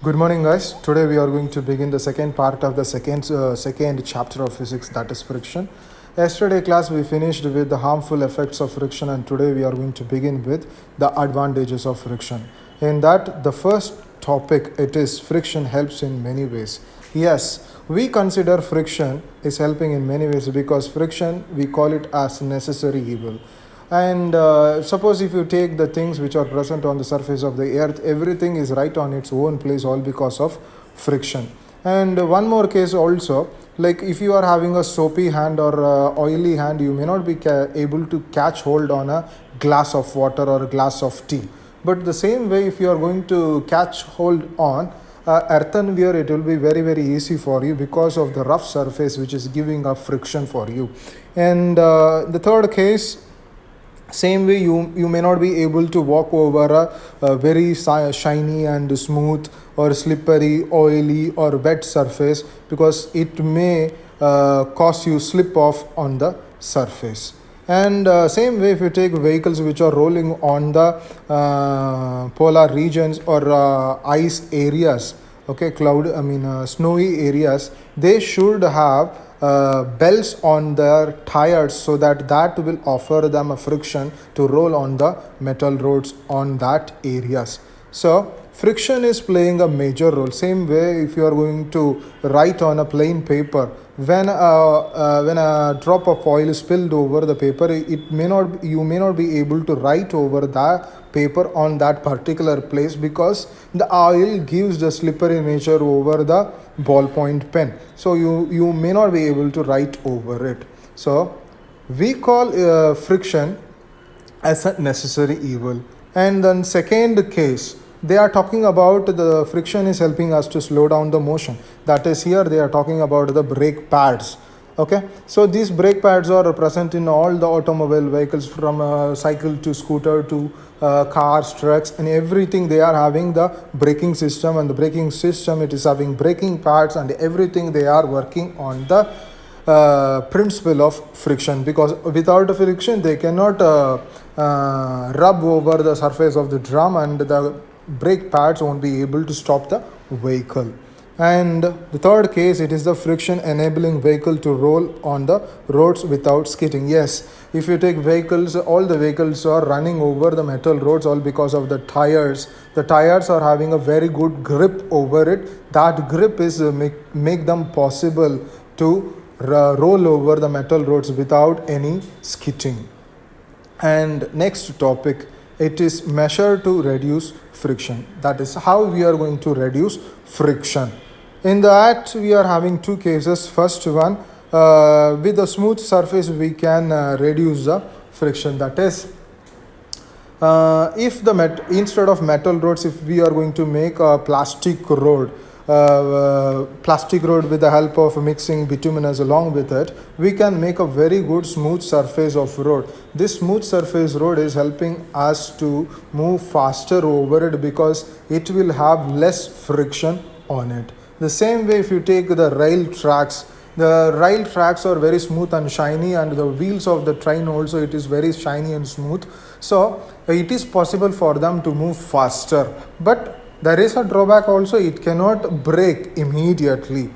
Good morning, guys. Today we are going to begin the second part of the second chapter of physics, that is friction. Yesterday class we finished with the harmful effects of friction, and today we are going to begin with the advantages of friction. In that, the first topic, it is friction helps in many ways. Yes, we consider friction is helping in many ways because friction, we call it as necessary evil. And suppose if you take the things which are present on the surface of the earth, everything is right on its own place, all because of friction. And one more case also, like if you are having a soapy hand or oily hand, you may not be able to catch hold on a glass of water or a glass of tea. But the same way, if you are going to catch hold on earthenware, it will be very easy for you because of the rough surface which is giving a friction for you. And the third case, same way, you may not be able to walk over a very shiny and smooth or slippery, oily or wet surface because it may cause you slip off on the surface. And same way, if you take vehicles which are rolling on the polar regions or ice areas, okay, snowy areas, they should have belts on their tires so that will offer them a friction to roll on the metal roads on that areas. So friction is playing a major role. Same way, if you are going to write on a plain paper, when a drop of oil is spilled over the paper, you may not be able to write over the paper on that particular place because the oil gives the slippery nature over the ballpoint pen, so you may not be able to write over it. So we call friction as a necessary evil. And then second case, they are talking about the friction is helping us to slow down the motion. That is, here they are talking about the brake pads. Okay, so these brake pads are present in all the automobile vehicles, from cycle to scooter to cars, trucks, and everything. They are having the braking system, and the braking system, it is having braking pads, and everything. They are working on the principle of friction, because without friction they cannot rub over the surface of the drum, and the brake pads won't be able to stop the vehicle. And the third case, it is the friction enabling vehicle to roll on the roads without skidding. Yes, if you take vehicles, all the vehicles are running over the metal roads all because of the tires. The tires are having a very good grip over it. That grip is make them possible to roll over the metal roads without any skidding. And next topic, it is measure to reduce friction. That is how we are going to reduce friction. In that, we are having two cases. First one, with a smooth surface we can reduce the friction. That is, if instead of metal roads, if we are going to make a plastic road with the help of mixing bituminous along with it, we can make a very good smooth surface of road. This smooth surface road is helping us to move faster over it because it will have less friction on it. The same way, if you take the rail tracks are very smooth and shiny, and the wheels of the train also, it is very shiny and smooth, so it is possible for them to move faster. But there is a drawback also, it cannot brake immediately.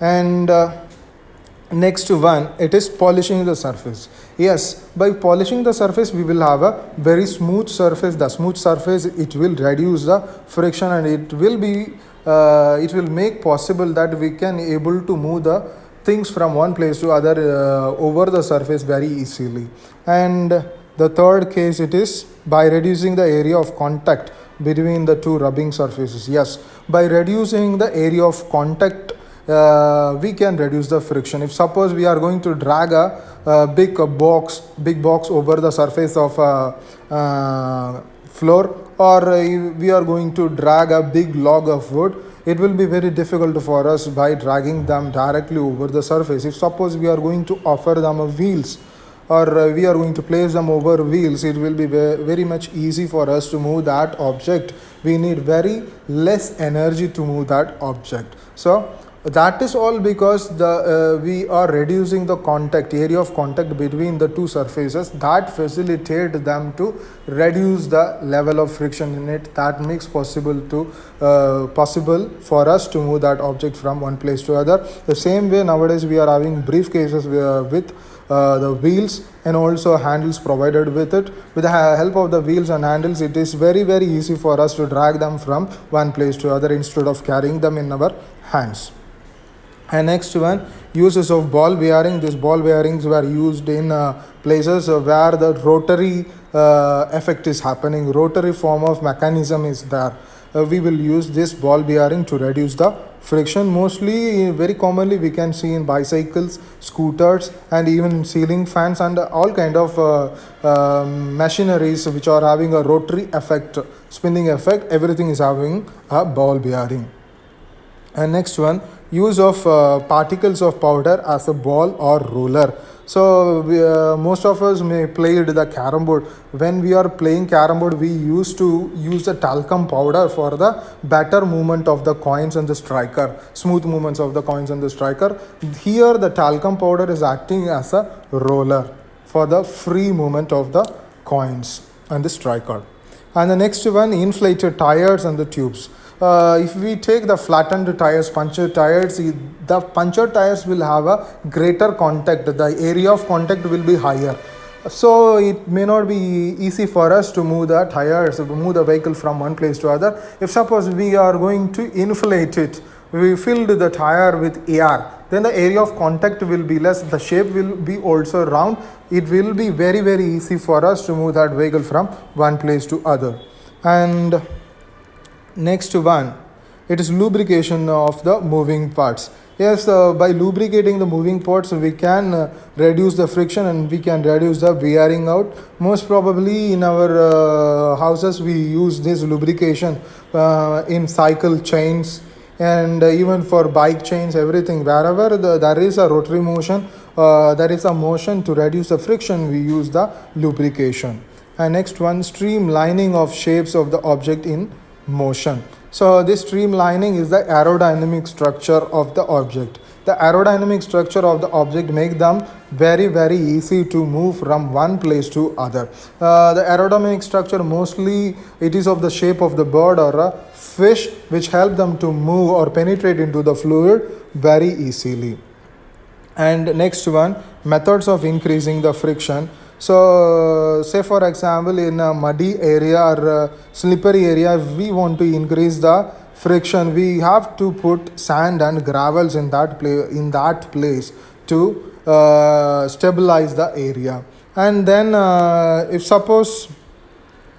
And next one, it is polishing the surface. Yes, by polishing the surface we will have a very smooth surface. The smooth surface, it will reduce the friction, and it will make possible that we can able to move the things from one place to other over the surface very easily. And the third case, it is by reducing the area of contact between the two rubbing surfaces. Yes, by reducing the area of contact, we can reduce the friction. If suppose we are going to drag a big box over the surface of a floor, or we are going to drag a big log of wood, it will be very difficult for us by dragging them directly over the surface. If suppose we are going to offer them wheels, or we are going to place them over wheels, it will be very much easy for us to move that object. We need very less energy to move that object. So That is all because we are reducing the contact area of contact between the two surfaces that facilitate them to reduce the level of friction in it, that makes possible for us to move that object from one place to other. The same way nowadays we are having briefcases with the wheels and also handles provided with it. With the help of the wheels and handles, it is very easy for us to drag them from one place to other instead of carrying them in our hands. And next one, uses of ball bearing. These ball bearings were used in places where the rotary effect is happening, rotary form of mechanism is there. We will use this ball bearing to reduce the friction. Mostly, very commonly we can see in bicycles, scooters, and even ceiling fans and all kind of machineries which are having a rotary effect, spinning effect. Everything is having a ball bearing. And next one, use of particles of powder as a ball or roller. So most of us may played the carom board. When we are playing carom board, we used to use the talcum powder for the better movement of the coins and the striker, smooth movements of the coins and the striker. Here the talcum powder is acting as a roller for the free movement of the coins and the striker. And the next one, inflated tires and the tubes. If we take the flattened tires, punctured tires, the punctured tires will have a greater contact. The area of contact will be higher. So it may not be easy for us to move the tires, move the vehicle from one place to other. If suppose we are going to inflate it, we filled the tire with air, then the area of contact will be less. The shape will be also round. It will be very easy for us to move that vehicle from one place to other. And next one, it is lubrication of the moving parts. Yes, by lubricating the moving parts, we can reduce the friction and we can reduce the wearing out. Most probably in our houses, we use this lubrication in cycle chains and even for bike chains, everything. Wherever there is a rotary motion, there is a motion to reduce the friction, we use the lubrication. And next one, streamlining of shapes of the object in motion. So this streamlining is the aerodynamic structure of the object. The aerodynamic structure of the object make them very easy to move from one place to other. The aerodynamic structure mostly it is of the shape of the bird or a fish, which help them to move or penetrate into the fluid very easily. And next one, methods of increasing the friction. So say for example in a muddy area or slippery area, if we want to increase the friction, we have to put sand and gravels in that place to stabilize the area. And then if suppose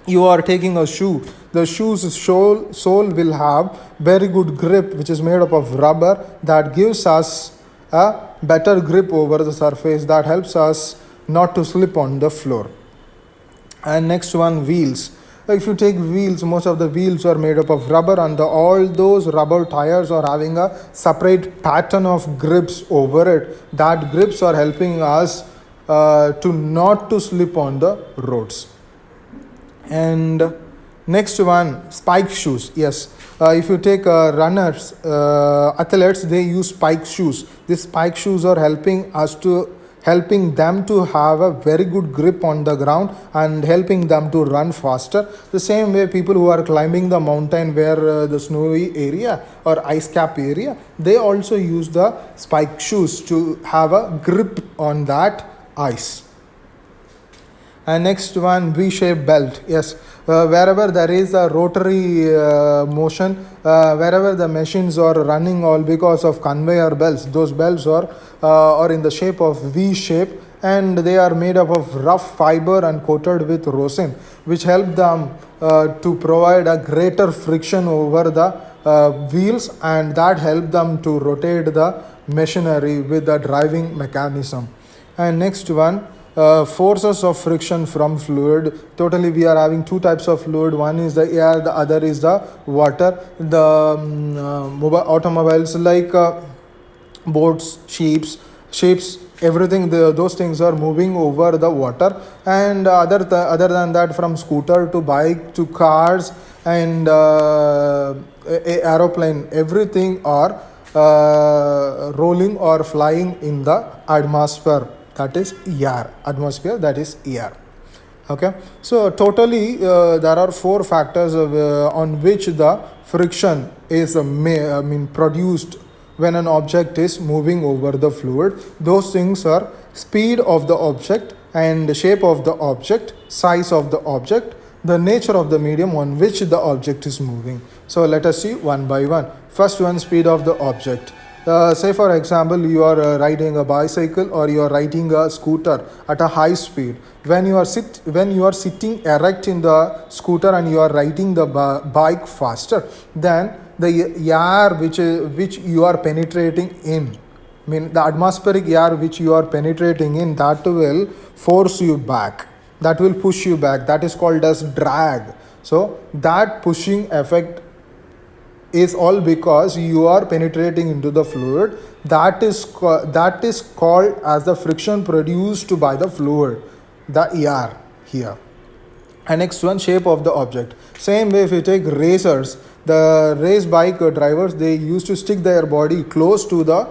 you are taking a shoe, the shoe's sole will have very good grip, which is made up of rubber, that gives us a better grip over the surface, that helps us not to slip on the floor. And next one, wheels. If you take wheels, most of the wheels are made up of rubber, and all those rubber tires are having a separate pattern of grips over it. That grips are helping us to not to slip on the roads. And next one, spike shoes. Yes, if you take runners, athletes, they use spike shoes. These spike shoes are helping them to have a very good grip on the ground and helping them to run faster. The same way people who are climbing the mountain where the snowy area or ice cap area, they also use the spike shoes to have a grip on that ice. And next one, V-shaped belt. Yes, wherever there is a rotary motion, wherever the machines are running all because of conveyor belts, those belts are in the shape of V shape, and they are made up of rough fiber and coated with rosin, which help them to provide a greater friction over the wheels, and that help them to rotate the machinery with the driving mechanism. And next one, forces of friction from fluid. Totally we are having two types of fluid. One is the air, the other is the water. The mobile automobiles like boats, ships, everything, those things are moving over the water. And other than that, from scooter to bike to cars and aeroplane, everything are rolling or flying in the atmosphere, that is air. Atmosphere, that is air. Okay, so totally there are four factors on which the friction is produced when an object is moving over the fluid. Those things are speed of the object and shape of the object, size of the object, the nature of the medium on which the object is moving. So let us see one by one. First one, speed of the object. Say for example, you are riding a bicycle or you are riding a scooter at a high speed. When you are sitting erect in the scooter and you are riding the bike faster, then the air which you are penetrating in, the atmospheric air which you are penetrating in, that will force you back, that will push you back, that is called as drag. So that pushing effect is all because you are penetrating into the fluid. That is called as the friction produced by the fluid, the air here. And next one, shape of the object. Same way, if you take racers, the race bike drivers, they used to stick their body close to the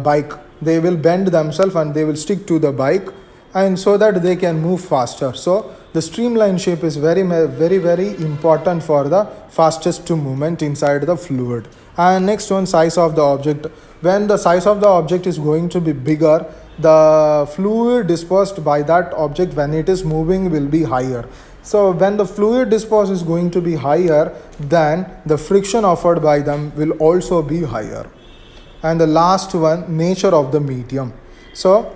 bike. They will bend themselves and they will stick to the bike, and so that they can move faster. So the streamline shape is very very important for the fastest movement inside the fluid. And next one, size of the object. When the size of the object is going to be bigger, the fluid dispersed by that object when it is moving will be higher. So when the fluid dispersed is going to be higher, then the friction offered by them will also be higher. And the last one, nature of the medium. So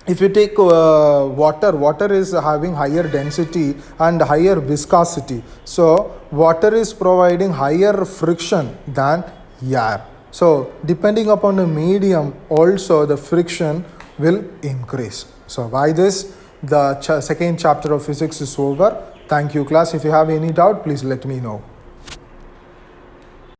if you take water is having higher density and higher viscosity. So water is providing higher friction than air. So depending upon the medium, also the friction will increase. So by this, the second chapter of physics is over. Thank you, class. If you have any doubt, please let me know.